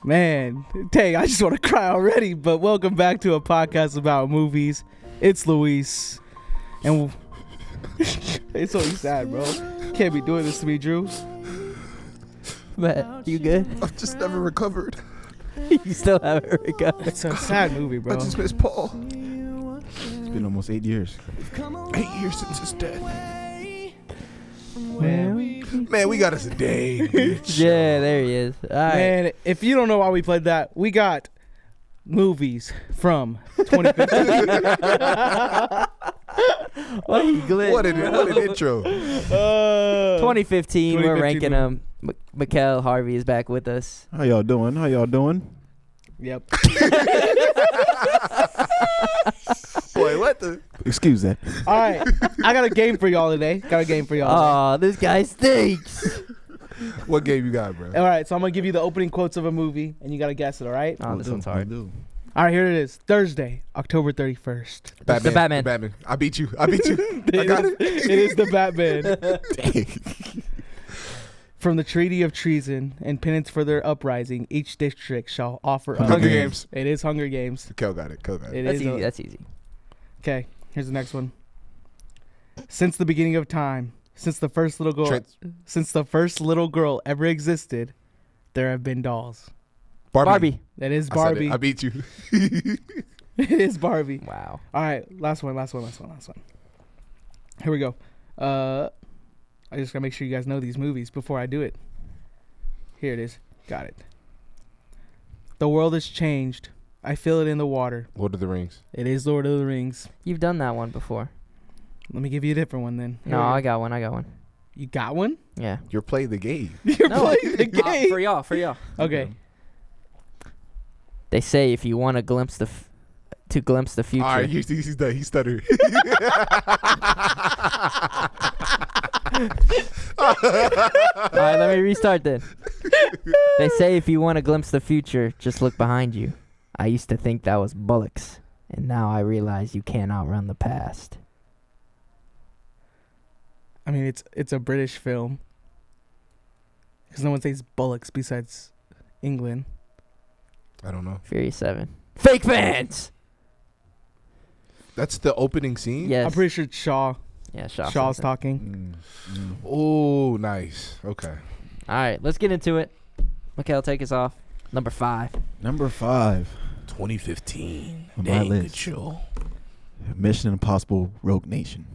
Man, dang, I just want to cry already. But welcome back to a podcast about movies. It's Luis. And it's always sad, bro. Can't be doing this to me, Drew. Matt, you good? I've just never recovered. You still haven't recovered. It's a sad movie, bro. I just miss Paul. It's been almost 8 years. 8 years since his death. Man, we got us a day. Yeah, there he is. All right. Man, if you don't know why we played that, we got movies from 2015. What an intro. 2015, we're ranking them. Mikell, Harvey is back with us. How y'all doing? Yep. Boy, what the? Excuse that. All right. I got a game for y'all today. Oh, this guy stinks. What game you got, bro? All right, so I'm going to give you the opening quotes of a movie, and you got to guess it, all right? Oh, this one's hard. All right, here it is. Thursday, October 31st. The Batman. I beat you. I got it. It is the Batman. Dang. From the Treaty of Treason and penance for their uprising, each district shall offer up. Hunger Games. It is Hunger Games. Kel got it. That's easy. Okay, here's the next one. Since the beginning of time, since the first little girl ever existed, there have been dolls. Barbie. That is Barbie. I beat you. It is Barbie. Wow. All right, last one. Here we go. I just gotta make sure you guys know these movies before I do it. Here it is. Got it. The world has changed. I feel it in the water. Lord of the Rings. It is Lord of the Rings. You've done that one before. Let me give you a different one then. No, I got one. You got one? Yeah. You're playing the game. You're playing the game. For y'all. Okay. They say if you want to glimpse the future. All right, he's done. He stuttered. All right, let me restart then. They say if you want to glimpse the future, just look behind you. I used to think that was bullocks, and now I realize you can't outrun the past. I mean, it's a British film. Because no one says bullocks besides England. I don't know. Furious 7. Fake fans! That's the opening scene? Yes. I'm pretty sure it's Shaw. Yeah, Shaw's talking. Oh, nice. Okay. All right, let's get into it. Mikell, take us off. Number 5. Number 5. 2015. On my list. Mission Impossible Rogue Nation.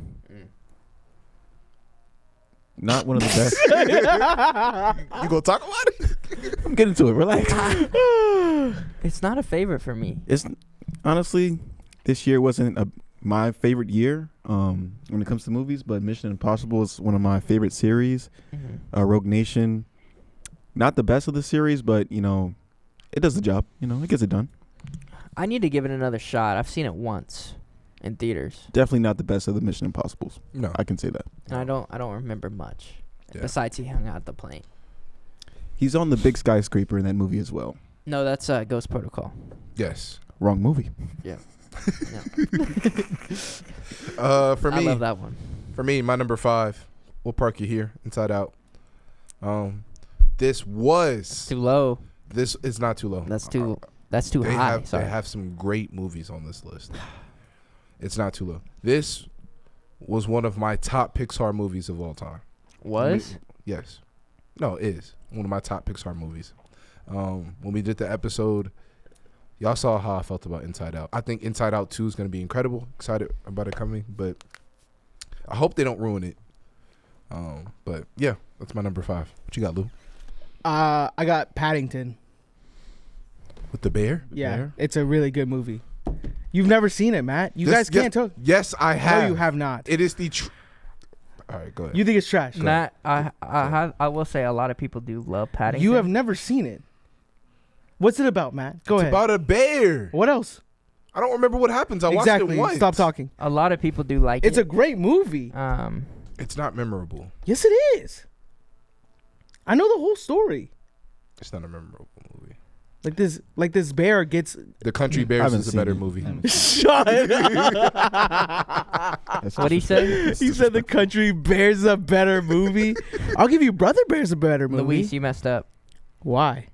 Not one of the best. You gonna talk about it? I'm getting to it. Relax. It's not a favorite for me. It's honestly, this year wasn't my favorite year when it comes to movies, but Mission Impossible is one of my favorite series. Mm-hmm. Rogue Nation, not the best of the series, but it does the job. It gets it done. I need to give it another shot. I've seen it once in theaters. Definitely not the best of the Mission Impossibles. No, I can say that. And I don't remember much. Yeah. Besides he hung out at the plane. He's on the big skyscraper in that movie as well. No, that's Ghost Protocol. Yes. Wrong movie. Yeah. For me, I love that one. For me, my number 5. We'll park you here, Inside Out. This was Too low. This is not too low. That's too high. They have some great movies on this list. It's not too low. This was one of my top Pixar movies of all time. Was? Yes. No, it is one of my top Pixar movies. When we did the episode, y'all saw how I felt about Inside Out. I think Inside Out 2 is going to be incredible. Excited about it coming, but I hope they don't ruin it. But yeah, that's my number 5. What you got, Lou? I got Paddington. With the bear? Yeah, it's a really good movie. You've never seen it, Matt. You guys can't talk. Yes, I have. No, you have not. It is the. All right, go ahead. You think it's trash? Matt, I will say a lot of people do love Paddington. You have never seen it. What's it about, Matt? Go ahead. It's about a bear. What else? I don't remember what happens. I watched it once. Stop talking. A lot of people do like it. It's a great movie. It's not memorable. Yes, it is. I know the whole story. It's not a memorable movie. Like this bear gets. The Country Bears is a better movie. Shut up. What'd he say? He said the Country Bears is a better movie. I'll give you Brother Bear's a better movie. Luis, you messed up. Why?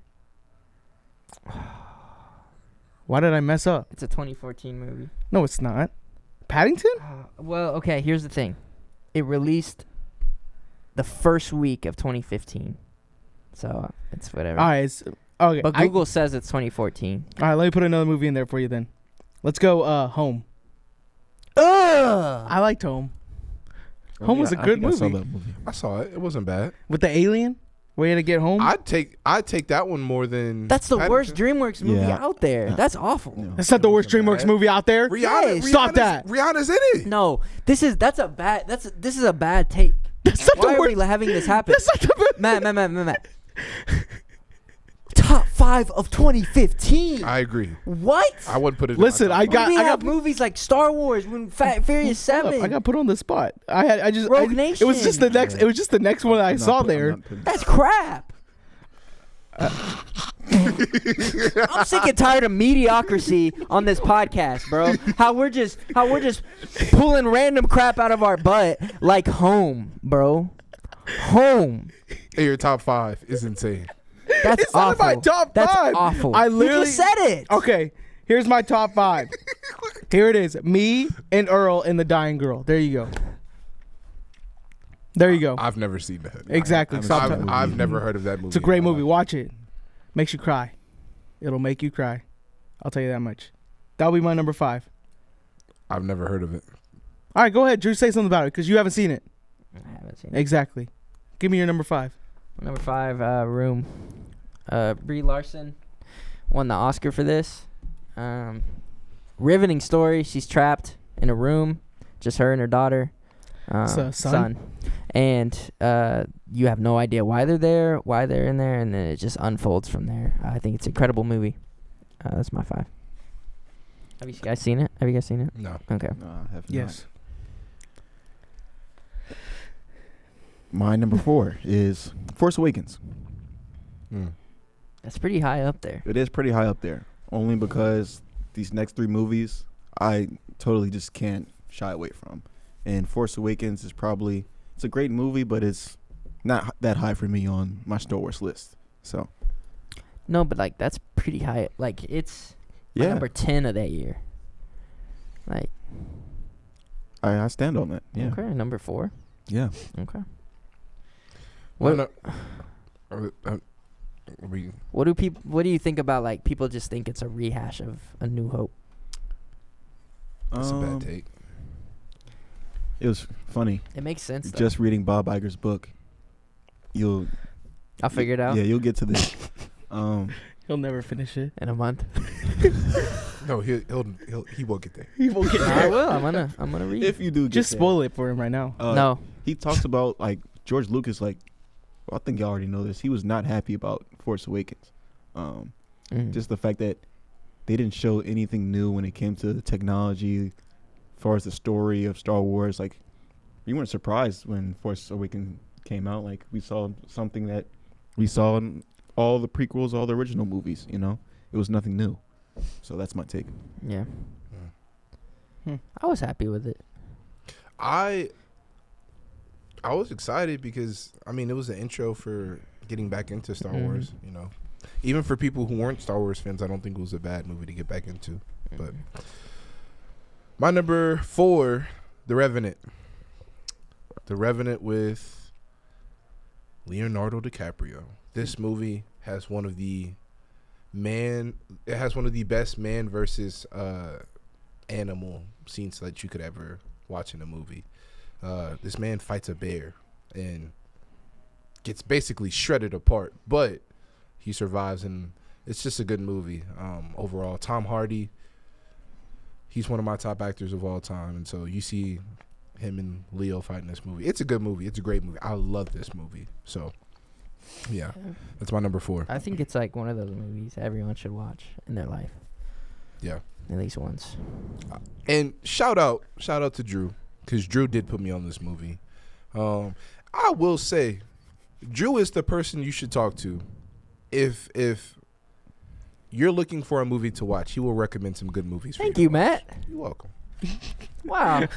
Why did I mess up? It's a 2014 movie. No, it's not. Paddington? Well, okay, here's the thing. It released the first week of 2015. So, it's whatever. All right. Okay. But Google says it's 2014. All right, let me put another movie in there for you then. Let's go Home. Ugh! I liked Home. Home was a good I saw movie. that movie. I saw it. It wasn't bad. With the alien? Where you had to get home? I'd take that one more than. That's the worst Paddington. DreamWorks movie Yeah. out there. Yeah. That's awful. No. That's not the worst DreamWorks bad. movie out there. Rihanna, Yes. Stop that. Rihanna's in it. No, this is a bad take. That's not Why the are worst. we having this happen? That's not the Matt. Top 5 of 2015. I agree. What? I wouldn't put it. Listen, in my I top got- we have movies like Star Wars, Furious 7. I got put on the spot. Rogue It was just the Nation. next. It was just the next one I I'm saw not put- I'm there. not putting- That's crap. I'm sick and tired of mediocrity on this podcast, bro. How we're just pulling random crap out of our butt like Home, bro. Home. Hey, your top 5 is insane. That's It's not awful. my top That's 5. awful. I You literally just said it. Okay, here's my top 5. Here it is. Me and Earl and the Dying Girl. There you go. There you go. I've never seen that. Exactly. haven't Stop seen that. that. I've never heard of that movie. It's a great in my movie. life. Watch it. Makes you cry. It'll make you cry. I'll tell you that much. That'll be my number 5. I've never heard of it. All right, go ahead, Drew. Say something about it because you haven't seen it. I haven't seen it. Exactly. Give me your number 5. Number 5, Room. Brie Larson won the Oscar for this. Riveting story. She's trapped in a room, just her and her daughter, Son? and you have no idea why they're there, why they're in there, and then it just unfolds from there. I think it's an incredible movie. That's my 5. Have you guys seen it? No. Okay. No, I have Yes. not. My number 4 is Force Awakens. Mm. That's pretty high up there. It is pretty high up there, only because these next 3 movies I totally just can't shy away from. And Force Awakens is probably, it's a great movie, but it's not that high for me on my Star Wars list. So No, but like that's pretty high. Like it's my yeah, number 10 of that year. Like I stand on that. Yeah, okay, number 4. yeah. Okay. What? What We, What do you think about like people just think it's a rehash of A New Hope? that's a bad take. It was funny. It makes sense. Though. Just reading Bob Iger's book, you'll I'll figure it out Yeah, you'll get to this. He'll never finish it. in a month. No, he won't get there. He won't get I there. will. I'm gonna read. if you do, Just spoil it for him right now. No. He talks about like George Lucas. Like, well, I think y'all already know this. He was not happy about Force Awakens. Just the fact that they didn't show anything new when it came to the technology, as far as the story of Star Wars. Like, we weren't surprised when Force Awakens came out. Like, we saw something that we saw in all the prequels, all the original movies. You know, it was nothing new. So that's my take. Yeah. Hmm. I was happy with it. I was excited because I mean it was an intro for getting back into Star Wars. You know, even for people who weren't Star Wars fans, I don't think it was a bad movie to get back into. But my number 4, The Revenant. The Revenant with Leonardo DiCaprio. This movie has one of the best man versus animal scenes that you could ever watch in a movie. This man fights a bear and gets basically shredded apart, but he survives, and it's just a good movie overall. Tom Hardy, he's one of my top actors of all time, and so you see him and Leo fighting this movie. It's a good movie. It's a great movie. I love this movie. So, yeah, that's my number 4. I think it's like one of those movies everyone should watch in their life. Yeah. At least once. And shout out to Drew, because Drew did put me on this movie. I will say, Drew is the person you should talk to if you're looking for a movie to watch. He will recommend some good movies. Thank you, Matt. You're welcome. Wow.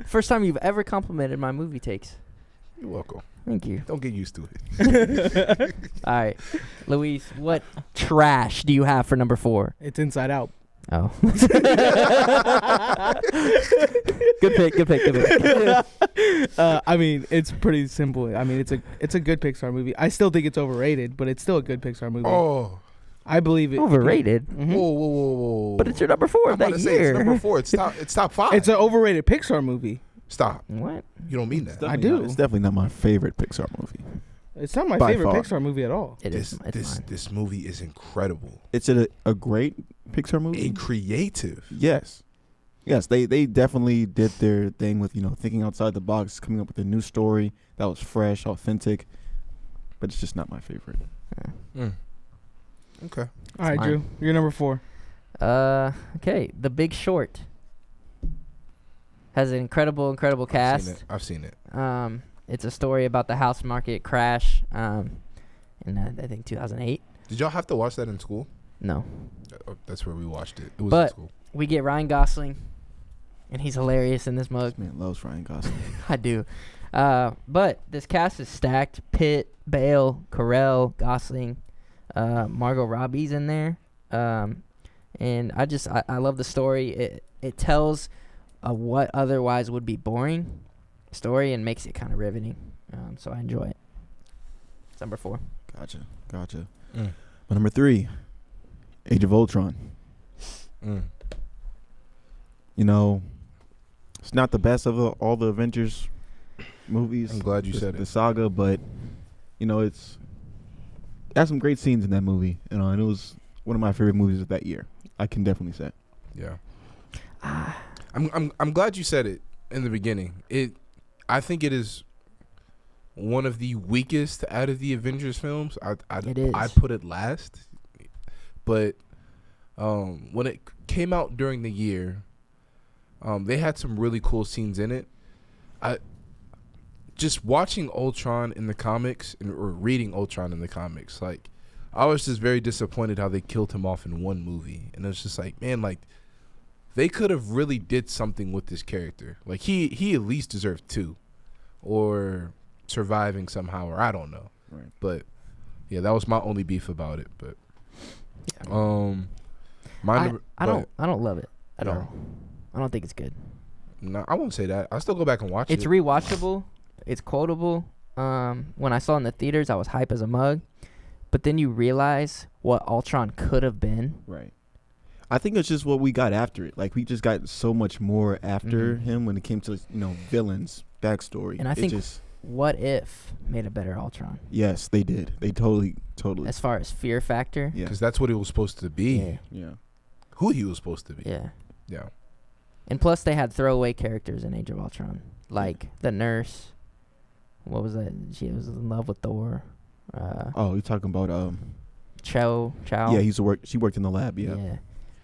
First time you've ever complimented my movie takes. You're welcome. Thank you. Don't get used to it. All right, Luis, what trash do you have for number 4? It's Inside Out. Oh. Good pick. I mean, it's pretty simple. I mean, it's a good Pixar movie. I still think it's overrated, but it's still a good Pixar movie. Oh. I believe it. Overrated? Mhm. Whoa. But it's your number 4 of that year. It's number 4. It's top 5. It's an overrated Pixar movie. Stop. What? You don't mean that. I do. It's definitely not my favorite Pixar movie. It's not my By favorite far. Pixar movie at all. This movie is incredible. It's a great Pixar movie. And creative. Yes, they definitely did their thing with thinking outside the box, coming up with a new story that was fresh, authentic. But it's just not my favorite. Okay. All right, mine. Drew, you're number 4. Okay, The Big Short has an incredible cast. I've seen it. It's a story about the house market crash in I think 2008. Did y'all have to watch that in school? No. That's where we watched it. It was But- in school. We get Ryan Gosling, and he's hilarious in this mug. This man loves Ryan Gosling. I do. But this cast is stacked. Pitt, Bale, Carell, Gosling, Margot Robbie's in there. And I love the story. It tells a what otherwise would be boring story and makes it kind of riveting. So I enjoy it. It's number 4. Gotcha. My number 3, Age of Ultron. It's not the best of all the Avengers movies. I'm glad you said the it. saga, but it has some great scenes in that movie. And it was one of my favorite movies of that year. I can definitely say. Yeah. I'm glad you said it in the beginning. I think it is one of the weakest out of the Avengers films. It is. I put it last, but when it came out during the year, they had some really cool scenes in it. Just watching Ultron in the comics or reading Ultron in the comics, like I was just very disappointed how they killed him off in one movie, and it's just like, man, like they could have really did something with this character. Like he at least deserved 2, or surviving somehow, or I don't know. Right. But yeah, that was my only beef about it. But I don't love it at all. I don't think it's good. No, I won't say that. I still go back and watch it. It's rewatchable. It's quotable. When I saw it in the theaters, I was hype as a mug. But then you realize what Ultron could have been. Right. I think it's just what we got after it. Like, we just got so much more after him when it came to, villains, backstory. And I think What If made a better Ultron. Yes, they did. They totally. As far as fear factor. Yeah. Because that's what it was supposed to be. Yeah. Who he was supposed to be. Yeah. Yeah. And plus, they had throwaway characters in Age of Ultron. Like the nurse. What was that? She was in love with Thor. You're talking about Chow. Yeah, she worked in the lab. Yeah.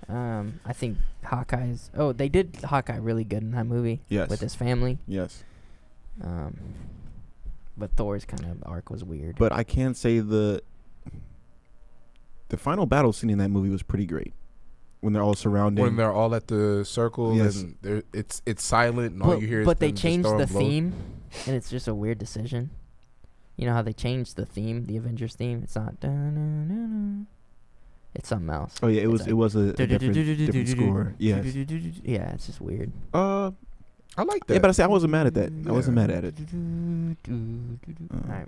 I think Hawkeye's. Oh, they did Hawkeye really good in that movie. Yes. With his family. Yes. But Thor's kind of arc was weird. But I can say the final battle scene in that movie was pretty great. When they're all surrounding. When they're all at the circle, Yes. and it's silent, and all you hear is But they them just changed throwing the blows. theme, and it's just a weird decision. You know how they changed the theme, the Avengers theme? It's not. It's something else. Oh yeah, it was a different different score. Yes. Yeah, it's just weird. I like that. Yeah, but I say I wasn't mad at that. I wasn't mad at it. Alright.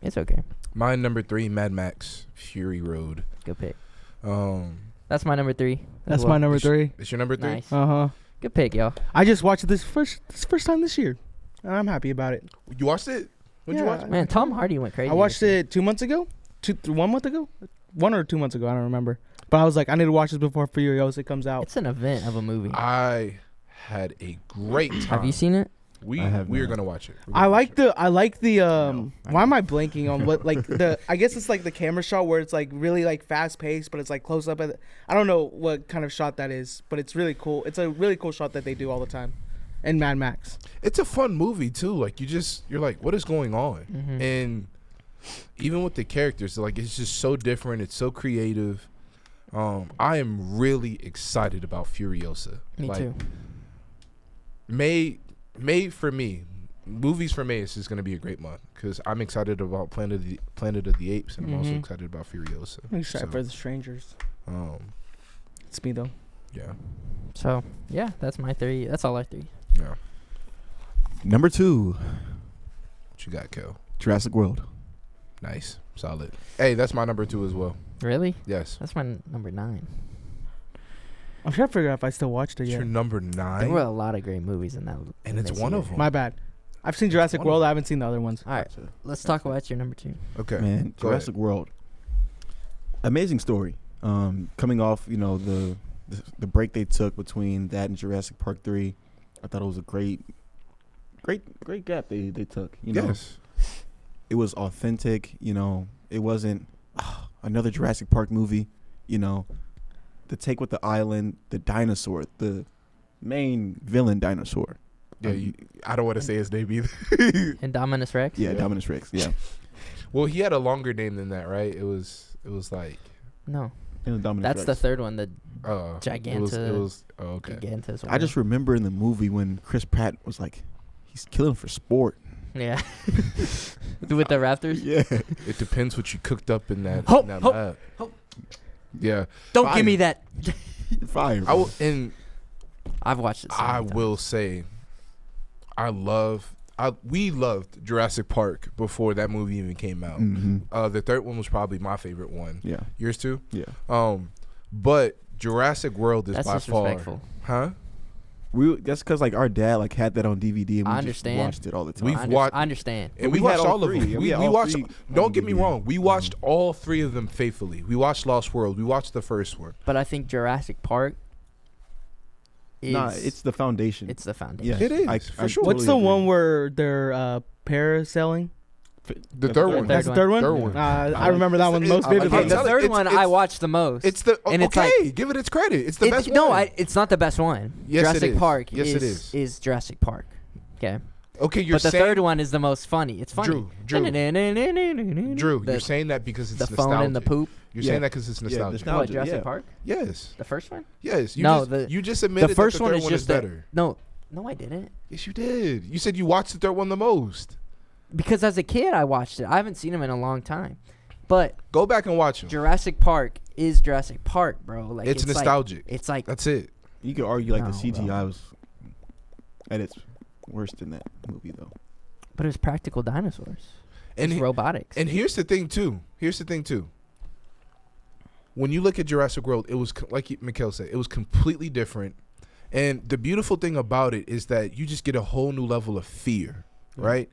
It's okay. My number 3, Mad Max Fury Road. Good pick. That's my number 3. That's my number 3. It's your number 3? Nice. Good pick, y'all. I just watched it this first time this year, and I'm happy about it. You watched it? When'd you watch it? Man, Tom Hardy went crazy. I watched it 2 months ago. 1 month ago? 1 or 2 months ago, I don't remember. But I was like, I need to watch this before Furiosa comes out. It's an event of a movie. I had a great time. Have you seen it? We I have are not. gonna watch it. I like the No, I why am I blanking on what, like, the I guess it's like the camera shot where it's like really like fast paced, but it's like close up at I don't know what kind of shot that is, but it's really cool. It's a really cool shot that they do all the time in Mad Max. It's a fun movie too. Like you're like, what is going on? Mhm. And even with the characters, like it's just so different. It's so creative. I am really excited about Furiosa. Me like, too. Made for me, movies for me, it's just gonna be a great month because I'm excited about Planet of the Apes, and I'm also excited about Furiosa. I'm excited for The Strangers. It's me though. Yeah. So yeah, that's my 3. That's all our 3. Yeah. Number 2, What you got, Kel? Jurassic World. Nice, solid. Hey, that's my number 2 as well. Really? Yes. That's my number 9. I'm trying to figure out if I still watched it It's yet. your number There 9, were a lot of great movies in that. and it's this one year. of them. My bad. I've seen Jurassic one of World. them. I haven't seen the other ones. All right, let's talk about your number 2. Okay. Man, Go Jurassic World. Amazing story. Coming off, the break they took between that and Jurassic Park 3, I thought it was a great gap they took. Yes. It was authentic. It wasn't another Jurassic Park movie. The take with the island, the dinosaur, the main villain dinosaur. Yeah. I don't want to say his name either. Indominus Rex. Yeah, Dominus Rex. Yeah. Well, he had a longer name than that, right? It was like. No, Indominus that's Rex. the third one. The It was okay. Gigantus. I just remember in the movie when Chris Pratt was like, he's killing for sport. Yeah. With the Raptors. Yeah. It depends what you cooked up in that, Ho, in that ho, lab. ho. Yeah. Don't Fire. give me that. Fire. I've watched it. So I many will times. say, we loved Jurassic Park before that movie even came out. Mm-hmm. The third one was probably my favorite one. Yeah. Yours too? Yeah. But Jurassic World is That's by far. disrespectful. Huh? That's because our dad had that on DVD and we I just understand. watched it all the time. I understand. And We we had watched all all of three. them. Yeah, We we had all watched. three Don't on get me DVD. wrong. We watched all 3 of them faithfully. We watched Lost World. We watched the first one. But I think Jurassic Park is it's the foundation. it's the foundation. It is, I for sure. What's the one where they're parasailing? The third one. That's the third one. Third one. I remember that one most I like vividly. it. Okay, the telling- third it's- one it's- I watched the most. It's the And it's okay. like- Give it its credit. It's the best no, one. it's not the best one. Yes, it Jurassic is. Park Yes, it is. is Jurassic Park. Okay. Okay, you're But the saying third one is the most funny. It's funny. Drew, Drew, you're saying that because it's the phone nostalgic. and the poop. You're Yeah. saying that because it's Yeah, nostalgic. nostalgia. What, Jurassic yeah. Park? Yes. The first one? Yes. No, you just admitted The first that the one third is one just better. No, I didn't. Yes, you did. You said you watched the third one the most. Because as a kid, I watched it. I haven't seen them in a long time. But Go back and watch them. Jurassic Park is Jurassic Park, bro. Like It's nostalgic. It's like That's it. You could argue the No, CGI bro. was at its worst in that movie though. but it was practical dinosaurs. And It's robotics. And here's the thing too. When you look at Jurassic World, it was like Mikell said, it was completely different. And the beautiful thing about it is that you just get a whole new level of fear, right?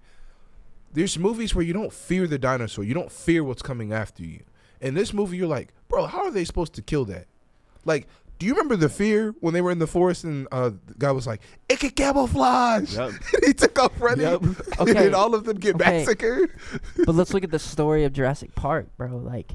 There's movies where you don't fear the dinosaur. You don't fear what's coming after you. In this movie, you're like, bro, how are they supposed to kill that? Like, do you remember the fear when they were in the forest and the guy was like, it can camouflage? Yep. And he took off running. Yep. And Okay. then all of them get Okay. massacred. But let's look at the story of Jurassic Park, bro. Like,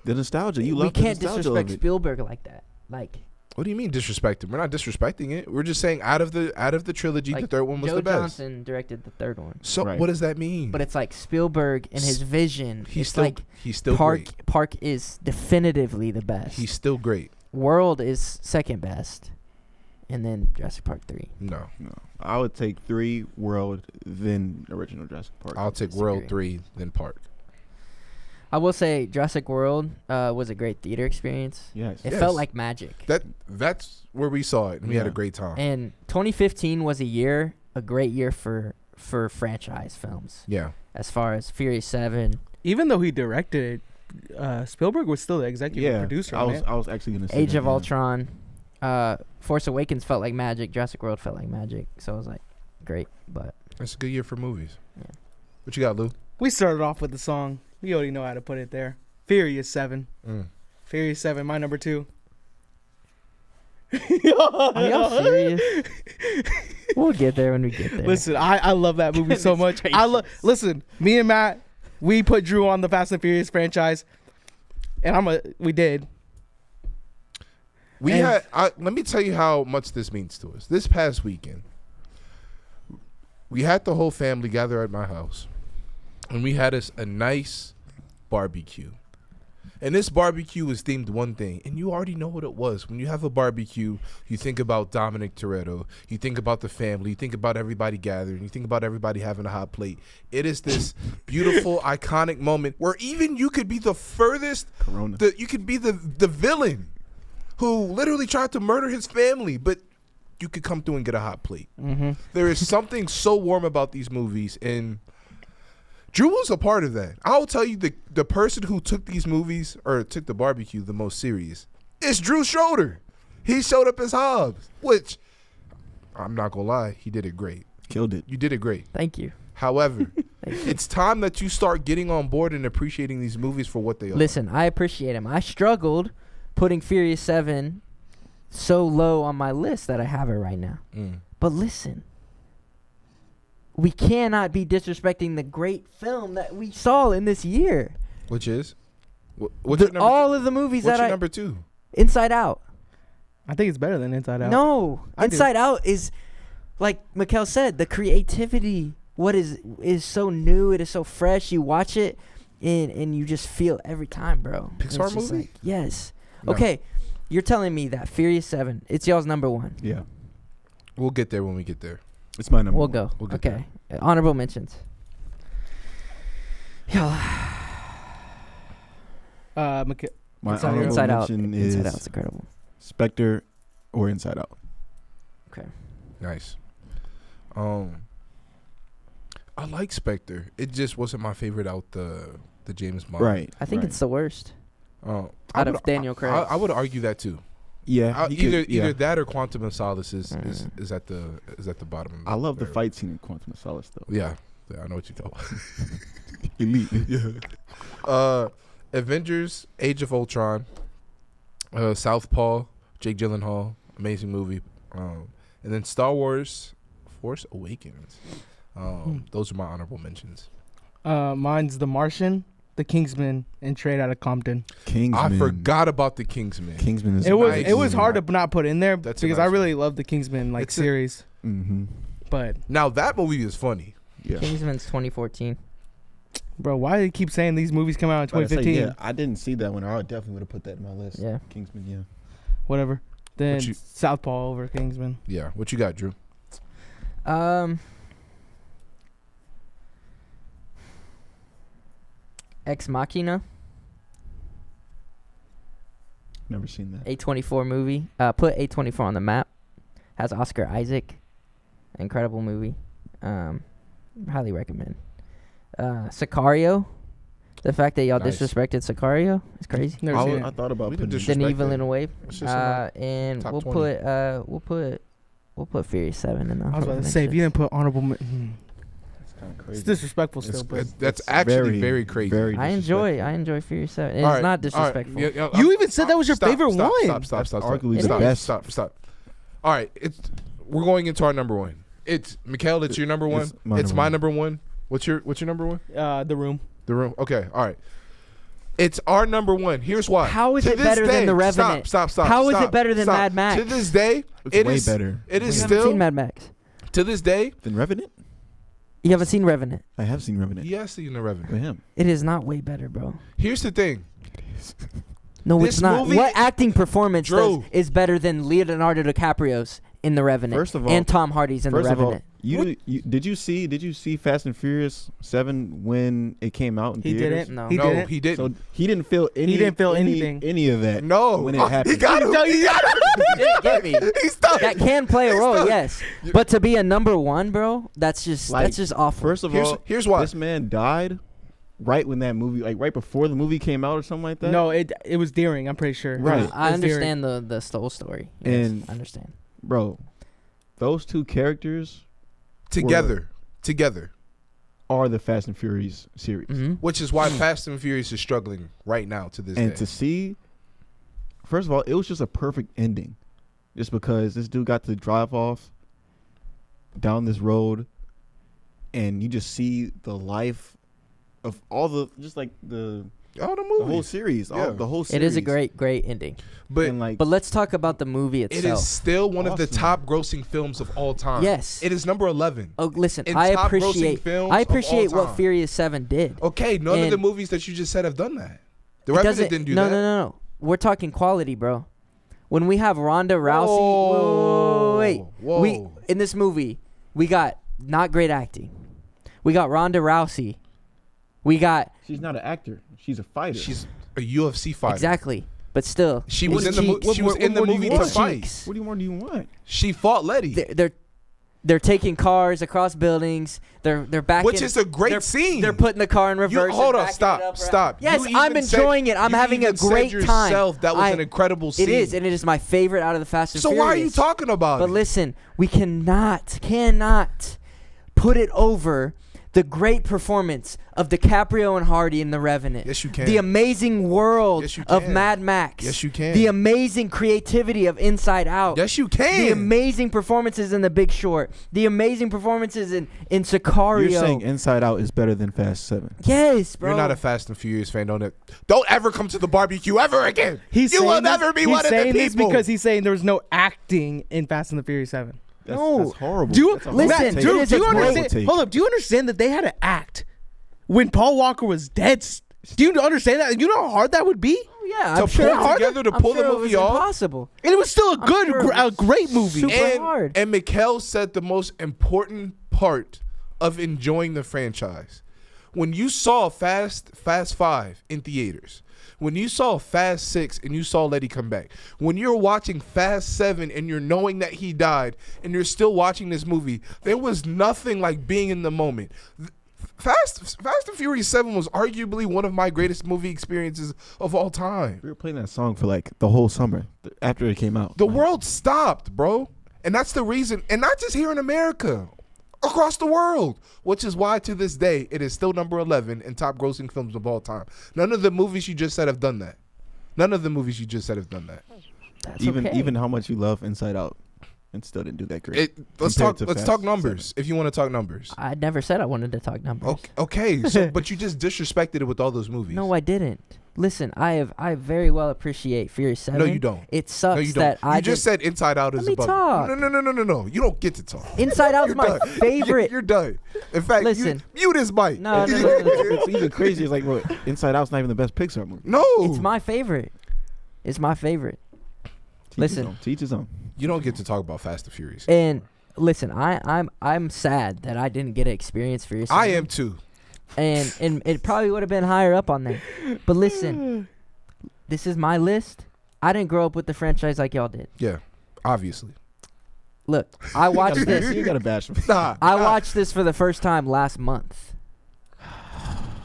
The nostalgia. You we love the can't nostalgia disrespect of it. Spielberg like that. Like, What do you mean disrespect him? We're not disrespecting it. We're just saying out of the trilogy, the like third one was Joe the best. Johnson directed the third one. So Right. what does that mean? But it's like Spielberg and his vision. he's It's still like he's still Park great. Park is definitively the best. He's still great. World is second best. And then Jurassic Park 3. No, No, I would take 3 World, then original Jurassic Park. I'll take disagree. World 3 then Park. I will say Jurassic World was a great theater experience. Yes. It Yes. felt like magic. That's where we saw it and we had a Yeah. great time. And 2015 was a great year for franchise films. Yeah. As far as Fury 7, Even though he directed it, Spielberg was still the executive producer. I on was it. I was actually gonna say Age that, of yeah. Ultron, Force Awakens felt like magic. Jurassic World felt like magic. So it was like great, but It's a good year for movies. Yeah. What you got, Lou? We started off with the song. We already know how to put it there. Furious 7. Furious 7, my number 2. are y'all serious? We'll get there when we get there. Listen, I love that movie so much. Listen, me and Matt, we put Drew on the Fast and Furious franchise, and we did. Let me tell you how much this means to us. This past weekend, we had the whole family gather at my house, and we had us a nice barbecue. And this barbecue is themed one thing, and you already know what it was. When you have a barbecue, you think about Dominic Toretto, you think about the family, you think about everybody gathering, you think about everybody having a hot plate. It is this beautiful, iconic moment where even you could be the furthest, you could be the villain who literally tried to murder his family, but you could come through and get a hot plate. Mm-hmm. There is something so warm about these movies, and Drew was a part of that. I'll tell you, the person who took these movies, or took the barbecue the most serious, is Drew Schroeder. He showed up as Hobbs, which, I'm not going to lie, he did it great. Killed it. You did it great. Thank you. However, it's time that you start getting on board and appreciating these movies for what they are. Listen, I appreciate him. I struggled putting Furious 7 so low on my list that I have it right now. But listen, we cannot be disrespecting the great film that we saw in this year. Which is? What's your number all of the movies what's that your number 2? Inside Out. I think it's better than Inside Out. No. I do. Inside Out is, like Mikell said, the creativity. What is so new. It is so fresh. You watch it and you just feel every time, bro. Pixar It's just movie? like, yes. No. Okay. You're telling me that Furious 7, it's y'all's number 1. Yeah. We'll get there when we get there. It's my number We'll one. go. We'll get Okay. Honorable mentions. Yo. Mikell. My Inside Out. honorable Inside Out. mention is Inside Out's incredible. Spectre or Inside Out. Okay. Nice. I like Spectre. It just wasn't my favorite out the James Bond. Right. I think right. it's the worst I out would- of Daniel Craig. I would argue that too. Yeah. he could- yeah. Either that or Quantum of Solace is at the bottom. Of I love the barrel. fight scene in Quantum of Solace though. Yeah, I know what you're talking about. Elite. Yeah. Avengers: Age of Ultron, Southpaw, Jake Gyllenhaal, amazing movie, and then Star Wars: Force Awakens. Those are my honorable mentions. Mine's The Martian, The Kingsman, and Trade Outta Compton. Kingsman. I forgot about the Kingsman. Kingsman is It was nice. it was hard to not put in there That's a because I nice really love the Kingsman It's a- series. Mm-hmm. But Now that movie is funny. Yeah. Kingsman's 2014. bro, why do you keep saying these movies come out in Like I say, 2015? yeah, I didn't see that one. I definitely would have put that in my list. Yeah. Kingsman. Yeah. Whatever. Then What you- Southpaw over Kingsman. Yeah. What you got, Drew? Ex Machina, Never seen that. A24 movie. Put A24 on the map. Has Oscar Isaac. Incredible movie. Highly recommend. Sicario. The fact that y'all Nice. disrespected Sicario is crazy. Never seen it. I thought about We didn't putting disrespect Denis that. Villeneuve. It's just in my And top we'll 20. put Furious 7 in there. I was about to say, if you didn't put honorable, It's kind of it's crazy. disrespectful still. But That's actually very crazy. Very I enjoy Furious 7. And All it's right, not all right. disrespectful. Yeah, You even said that was your stop, favorite stop, one. Stop. arguably the Stop, best. Stop. All right, we're going into our number one. It's Mikell. It's your number one. It's my number my number one. What's your number one? The Room. The Room. Okay. All right. It's our number one. Here's why. How is To it this better than day- The Revenant? Stop. How is it stop, better than stop. Mad Max? To this day, It's it way is better. It is You haven't still seen Mad Max. to this day. Then Revenant. You haven't seen Revenant. I have seen Revenant. He has seen The Revenant. With him. It is not way better, bro. Here's the thing. No, This it's not. movie- What acting performance Drew. is better than Leonardo DiCaprio's in The Revenant? First of all- and Tom Hardy's in The First of all, Revenant. did you see Fast and Furious 7 when it came out in He theaters? didn't. No. He No, didn't. he didn't. So he didn't feel anything. any of that. No, when it He happened. got him. He got him. You didn't get me. He's stuck. That can play a role, stuck. yes. But to be a number one, bro, that's just Like, awful. First of Here's- all, here's why. this man died right when that movie, like right before the movie came out or something like that. No, it was Deering. I'm pretty sure. Right. I It was Deering. understand the whole story. Yes, And- I understand. Bro, those two characters Together, are the Fast and Furious series. Mm-hmm. which is why Fast and Furious is struggling right now to this And day. to see, first of all, it was just a perfect ending. Just because this dude got to drive off down this road and you just see the life of all the, just like the All the whole movies, series. Yeah. The whole It series. is a great ending. but And like, But let's talk about the movie it itself. is still one of the Awesome. top grossing films of all time. Yes. It is number 11. Oh, listen, in I top grossing appreciate films I of all appreciate what time. Furious 7 did. Okay, none of And- the movies that you just said have done that. The Revenant didn't do that. No. We're talking quality, bro. When we have Ronda Rousey, wait. We in this movie, we got not great acting. We got Ronda Rousey. We got. She's not an actor. She's a fighter. She's a UFC fighter. Exactly, but still, she was in the movie to fight. What more do you want? She fought Letty. They're taking cars across buildings. They're backing. Which is a great scene. They're putting the car in reverse. Hold on, stop. Yes, I'm enjoying it. I'm having a great time. That was an incredible scene. It is, and it is my favorite out of the Fast and Furious. So why are you talking about it? But listen, we cannot put it over the great performance of DiCaprio and Hardy in The Revenant. Yes, you can. The amazing world of Mad Max. Yes, you can. The amazing creativity of Inside Out. Yes, you can. The amazing performances in The Big Short. The amazing performances in Sicario. You're saying Inside Out is better than Fast 7. Yes, bro. You're not a Fast and Furious fan. Don't ever come to the barbecue ever again. You will never be one of the people. He's saying this because he's saying there was no acting in Fast and the Furious 7. That's Do horrible. you understand? Hold up. Do you understand that they had to act when Paul Walker was dead? Do you understand that? You know how hard that would be? Oh, yeah, to I'm sure. pull together to pull the movie off. Impossible. And it was still a great movie. Super hard. And Mikell said the most important part of enjoying the franchise. When you saw Fast 5 in theaters, when you saw Fast 6 and you saw Letty come back, when you're watching Fast 7 and you're knowing that he died and you're still watching this movie, there was nothing like being in the moment. Fast and Furious 7 was arguably one of my greatest movie experiences of all time. We were playing that song for like the whole summer after it came out. The world stopped, bro. And that's the reason, and not just here in America, across the world, which is why to this day it is still number 11 in top grossing films of all time. None of the movies you just said have done that. That's even how much you love Inside Out, and still didn't do that great. Let's talk numbers 7. If you want to talk numbers. I never said I wanted to talk numbers. Okay, so, but you just disrespected it with all those movies. No, I didn't. Listen, I very well appreciate Furious 7. No, you don't. It sucks no, you don't. that you just said Inside Out is above. Talk. No. You don't get to talk. Inside Out's my favorite. You're done. In fact, listen, mute his mic. No. It's even crazy. It's like, bro, Inside Out's not even the best Pixar movie. No, it's my favorite. Listen, to each his own. You don't get to talk about Fast and Furious. And listen, I'm sad that I didn't get to experience Furious 7. I am too. And it probably would have been higher up on there. But listen, this is my list. I didn't grow up with the franchise like y'all did. Yeah, obviously. Look, I watched this. You got to bash me. I watched this for the first time last month.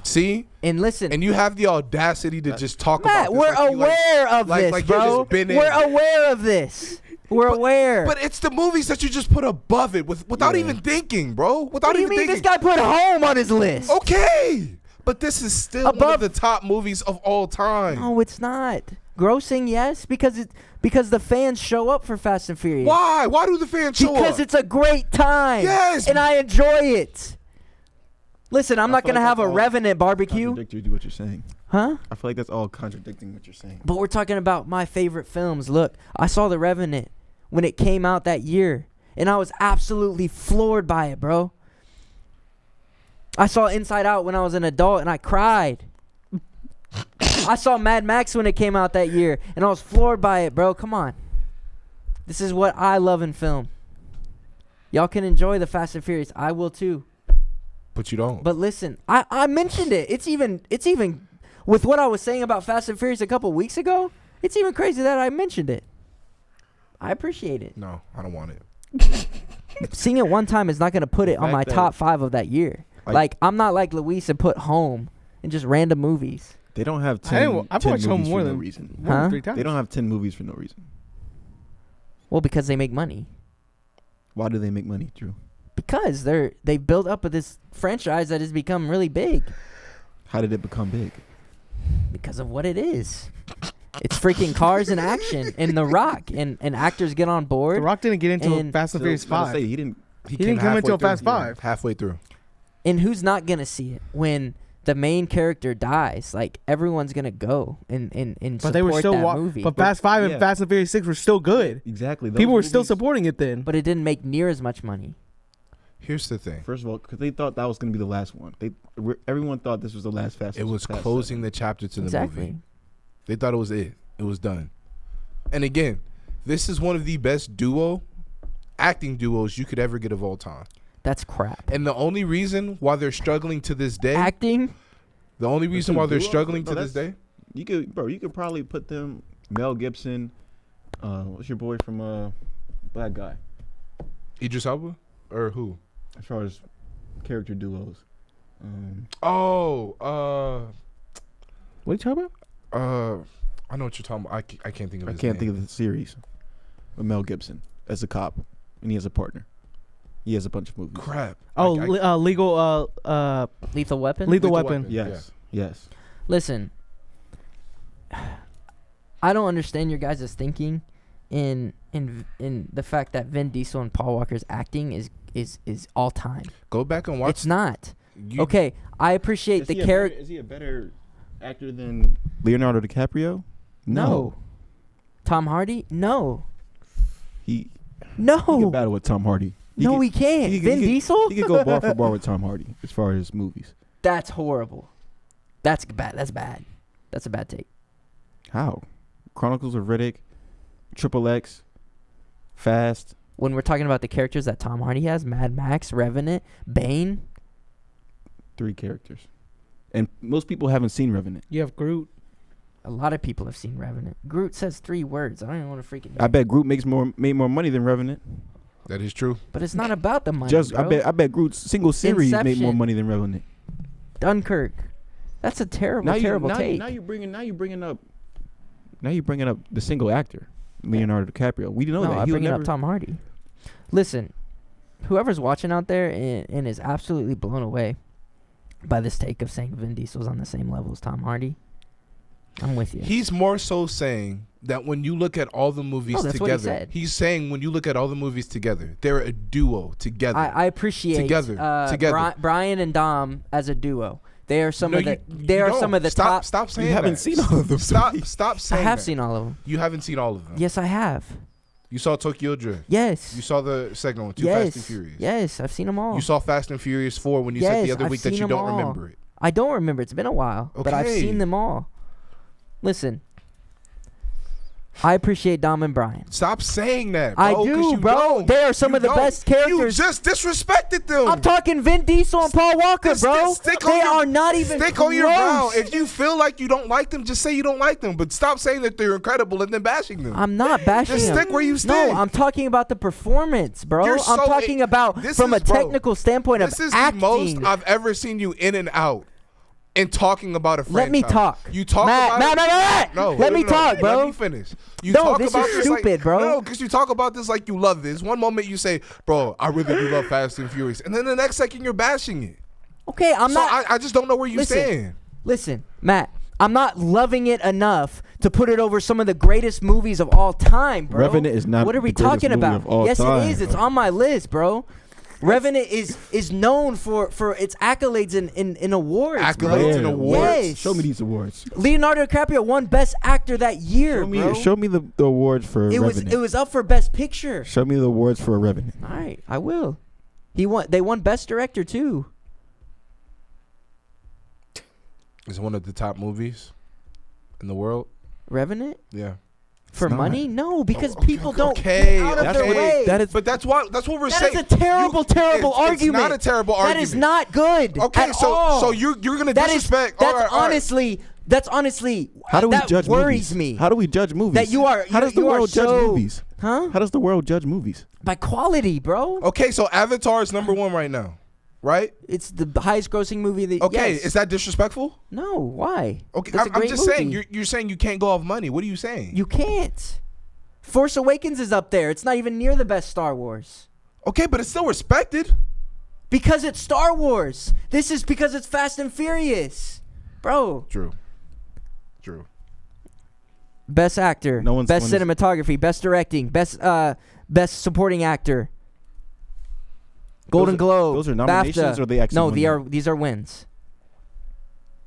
See? And listen. And you have the audacity to just talk Matt, about this. We're aware of this, bro. We're aware of this. We're aware. But it's the movies that you just put above it without even thinking, bro. Without what do you even mean thinking. This guy put Home on his list? Okay. But this is still one of the top movies of all time. No, it's not. Grossing, yes, because the fans show up for Fast and Furious. Why? Why do the fans show up? Because it's a great time. Yes. And I enjoy it. Listen, I'm not going to have a Revenant barbecue. Contradictory to what you're saying. Huh? I feel like that's all contradicting what you're saying. But we're talking about my favorite films. Look, I saw The Revenant when it came out that year, and I was absolutely floored by it, bro. I saw Inside Out when I was an adult, and I cried. I saw Mad Max when it came out that year, and I was floored by it, bro. Come on. This is what I love in film. Y'all can enjoy the Fast and Furious. I will too. But you don't. But listen, I mentioned it. It's even with what I was saying about Fast and Furious a couple weeks ago. It's even crazy that I mentioned it. I appreciate it. No, I don't want it. Seeing it one time is not going to put it on my top 5 of that year. Like, I'm not like Luis and put Home and just random movies. They don't have 10 I've watched Home movies more for than no reason. more than 3 times. They don't have 10 movies for no reason. Well, because they make money. Why do they make money, Drew? Because they built up this franchise that has become really big. How did it become big? Because of what it is. It's freaking cars in action and The Rock and actors get on board. The Rock didn't get into Fast and Furious 5. He didn't come into Fast 5. Halfway through. And who's not going to see it when the main character dies? Like, everyone's going to go and but they were support still that movie. But Fast 5 and Fast and Furious 6 were still good. Exactly. People were still supporting it then. But it didn't make near as much money. Here's the thing. First of all, because they thought that was going to be the last one. Everyone thought this was the last Fast. It was Fast closing 7. the chapter to the Exactly. movie. They thought it was it. It was done. And again, this is one of the best acting duos you could ever get of all time. That's crap. And the only reason why they're struggling to this day, Acting? the only reason That's why a they're duo? struggling No, to this day, You could probably put them. Mel Gibson. What's your boy from Black Guy? Idris Elba or who? As far as character duos. What are you talking about? I know what you're talking about. I can't think of. I his can't name. think of the series. With Mel Gibson as a cop, and he has a partner. He has a bunch of movies. Crap. Oh, I- Lethal Weapon? Lethal Weapon. Yes. Yes. Listen, I don't understand your guys' thinking in the fact that Vin Diesel and Paul Walker's acting is all time. Go back and watch. It's not. You- Okay, I appreciate the character. Is he a better actor than Leonardo DiCaprio? No. Tom Hardy? No. He No. can battle with Tom Hardy. No, he can't. Vin Diesel? He could go bar for bar with Tom Hardy as far as movies. That's horrible. That's bad. That's bad. That's a bad take. How? Chronicles of Riddick, Triple X, Fast. When we're talking about the characters that Tom Hardy has, Mad Max, Revenant, Bane. 3 characters. And most people haven't seen Revenant. You have Groot. A lot of people have seen Revenant. Groot says 3 words. I don't even want to freaking. I bet Groot made more money than Revenant. That is true. But it's not about the money. Just bro. I bet Groot's single series made more Inception. money than Revenant. Dunkirk. That's a terrible, terrible take. Now you're bringing up the single actor, Leonardo DiCaprio. We know no, that I'm he'll bringing never. up Tom Hardy. Listen, whoever's watching out there and is absolutely blown away by this take of saying Vin Diesel's on the same level as Tom Hardy, I'm with you. He's more so saying that when you look at all the movies No, that's what together, he said. he's saying when you look at all the movies together, they're a duo together. I appreciate Together. Brian and Dom as a duo. They are some No, of the. you They are don't. some of the Stop, top. Stop saying You haven't that. seen all of them. Stop I saying have that. seen all of them. You haven't seen all of them. Yes, I have. You saw Tokyo Drift. Yes. You saw the second one, yes. Fast and Furious. Yes, I've seen them all. You saw Fast and Furious 4 when you said Yes, the other I've week that seen you them don't all. remember it. I don't remember. It's been a while, but I've Okay. seen them all. Listen, I appreciate Dom and Brian. Stop saying that, I bro. 'cause do, you bro. don't. They are some You of the don't. best characters. You just disrespected them. I'm talking Vin Diesel and Paul Walker, bro. Stick on They your- are not even Stick close. on your ground. If you feel like you don't like them, just say you don't like them. But stop saying that they're incredible and then bashing them. I'm not bashing Just them. stick where you stand. No, I'm talking about the performance, bro. You're I'm so- talking about this from is- a bro, technical standpoint of This is acting. the most I've ever seen you in and out in talking about a franchise. Let me talk. You talk Matt, about Matt. No, Let me talk, bro. Let me finish. You No, talk this about is this stupid, like, bro. No, because you talk about this like you love this. One moment you say, "Bro, I really do love Fast and Furious," and then the next second you're bashing it. Okay, I'm So not. I just don't know where you Listen. stand. Listen, Matt. I'm not loving it enough to put it over some of the greatest movies of all time, bro. Revenant is not What are we the greatest talking movie about? of all Yes, time, it is. It's bro. on my list, bro. Revenant is known for its accolades in awards. Accolades bro. and awards? Yes. Show me these awards. Leonardo DiCaprio won Best Actor that year, bro. Show me the awards for Revenant. It was up for Best Picture. Show me the awards for Revenant. All right, I will. They won Best Director too. It's one of the top movies in the world. Revenant Yeah. for not. money? No, because Okay, people don't okay, get out of that's their okay. way. That is But that's what we're That saying. is a terrible, terrible argument. It's not a terrible That argument. is not good. Okay, at so all. you're gonna That is disrespect. that's all right, all right. honestly that's honestly How do we that judge worries movies? me. How do we judge movies? That you are How does the you are world judge so- movies? Huh? How does the world judge movies? By quality, bro. Okay, so Avatar is #1 right now, right? It's the highest grossing movie that Okay, yes. is that disrespectful? No, why? Okay, That's a I'm great just saying movie. you're saying you can't go off money. What are you saying? You can't. Force Awakens is up there. It's not even near the best Star Wars. Okay, but it's still respected. Because it's Star Wars. This is because it's Fast and Furious. Bro. True. Best actor, No one's best won this- cinematography, best directing, best supporting actor. Golden Globe. those are nominations BAFTA. or they actually No, won these are wins.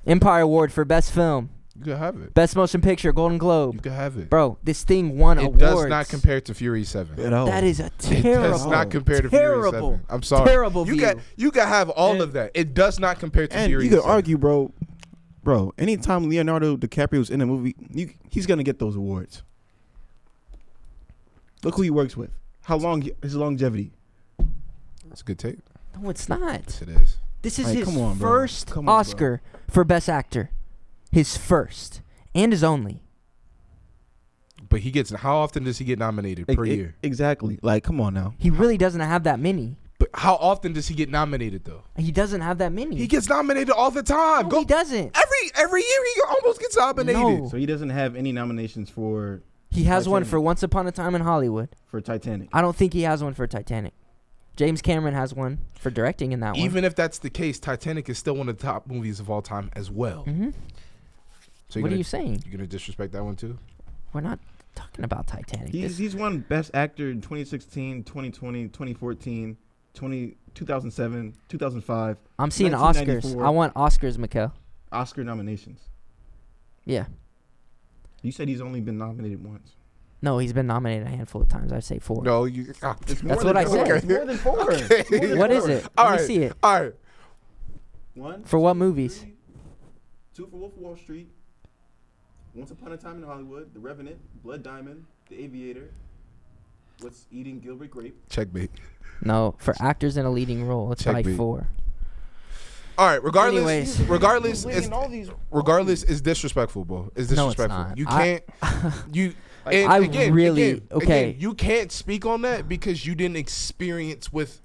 Empire Award for best film. You can have it. Best Motion Picture, Golden Globe. You can have it. Bro, this thing won It awards. does not compare to Fury 7. At all. That is a It terrible. does not compare to Fury terrible, 7. I'm sorry. terrible You view. you can have all And- of that. It does not compare to And Fury you could 7. argue, bro. Anytime Leonardo DiCaprio's in a movie, he's gonna get those awards. Look who he works with. How long his longevity? That's a good take. No, it's not. Yes, it is. This is Like, his come on, bro. first Come on, bro. Oscar for Best Actor. His first. And his only. But how often does he get nominated per year? Exactly. Like, come on now. He really doesn't have that many. But how often does he get nominated though? He doesn't have that many. He gets nominated all the time. No, he doesn't. Every year he almost gets nominated. No. So he doesn't have any nominations for He has one Titanic. for Once Upon a Time in Hollywood. Titanic. I don't think he has one for Titanic. James Cameron has one for directing in that one. Even if that's the case, Titanic is still one of the top movies of all time as well. Mm-hmm. So What are you saying? You're gonna disrespect that one too? We're not talking about Titanic. He's won Best Actor in 2016, 2020, 2014, 2007, 2005. I'm seeing Oscars. 1994. I want Oscars, Mikell. Oscar nominations. Yeah. You said he's only been nominated once. No, he's been nominated a handful of times. I'd say 4. No, you. It's That's what I said. It's more than 4. Okay. It's more than What is 4. it? All Let right. me see it. All right. 1. For what 2, movies? 3, 2 for Wolf of Wall Street. Once Upon a Time in Hollywood. The Revenant. Blood Diamond. The Aviator. What's Eating Gilbert Grape. Checkmate. No, for actors in a leading role, it's like Checkmate. 4. All right. Regardless, Anyways. regardless, it's disrespectful, bro. It's No, it's disrespectful. not. You can't. You. And I again, really- again, okay. Again, you can't speak on that because you didn't experience with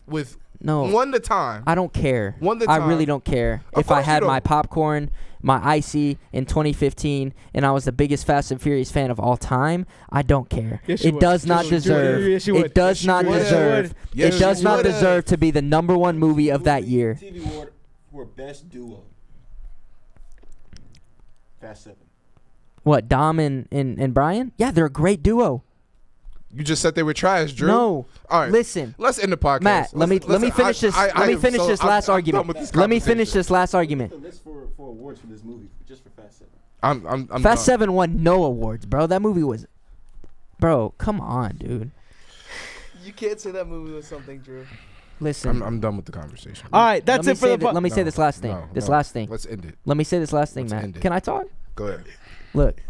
No. one the time. I don't care. One the I time. really don't care. Of If I course you had my don't. popcorn, my icy in 2015, and I was the biggest Fast and Furious fan of all time, I don't care. Yes, you It would. does not Yes, you would. deserve. Yes, you would. It does Yes, you not would. deserve. Yes, It does you not would. deserve to be the number one movie of that year. TV award for Best Duo. Fast 7. What, Dom and Brian? Yeah, they're a great duo. You just said they were trash, Drew. No. All right. Listen. Let's end the podcast. Matt, let me finish this. Let me finish this last I'm argument. done with this Let me finish conversation. this last argument. The list for awards for this movie, just for Fast 7. I'm Fast done. 7 won no awards, bro. That movie was, bro. Come on, dude. You can't say that movie was something, Drew. Listen. I'm done with the conversation. All right, that's it for the. Let me say this last thing. No, This no. last thing. Let's end it. Let me say this last thing, Let's end Matt. it. Can I talk? Go ahead. Look,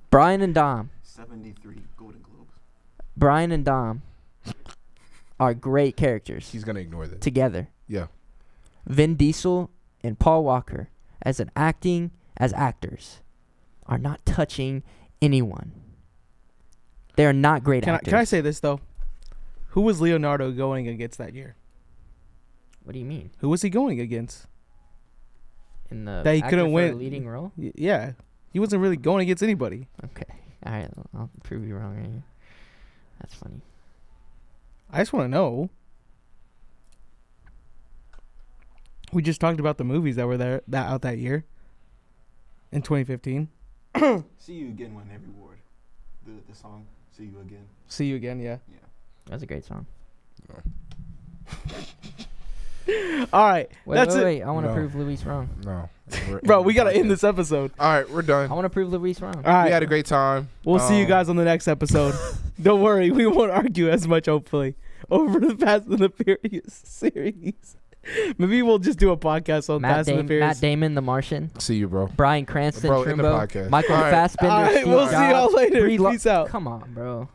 Brian and Dom. 73 Golden Globes. Brian and Dom are great characters He's gonna ignore that. together. Yeah. Vin Diesel and Paul Walker, as actors, are not touching anyone. They are not great actors. Can I say this though? Who was Leonardo going against that year? What do you mean? Who was he going against? In the That he actor couldn't for win. a leading role? Yeah, he wasn't really going against anybody. Okay. All right. I'll prove you wrong right here. That's funny. I just want to know. We just talked about the movies that were out that year. In 2015. See You Again won every award. The song See You Again. See You Again, yeah. That's a great song. All right, that's it. Wait. I want to No. prove Luis wrong. No. Bro, we got to end this episode. All right, we're done. I want to prove Luis wrong. All right. We had a great time. We'll see you guys on the next episode. Don't worry, we won't argue as much, hopefully, over the Fast and the Furious series. Maybe we'll just do a podcast on Fast and the Furious. Matt Damon, The Martian. See you, bro. Brian Cranston, Bro, end the Trimbo. podcast. Michael All right. Fassbender. All right, Steve we'll see y'all Jobs, later. Brie Lo- Peace out. Come on, bro.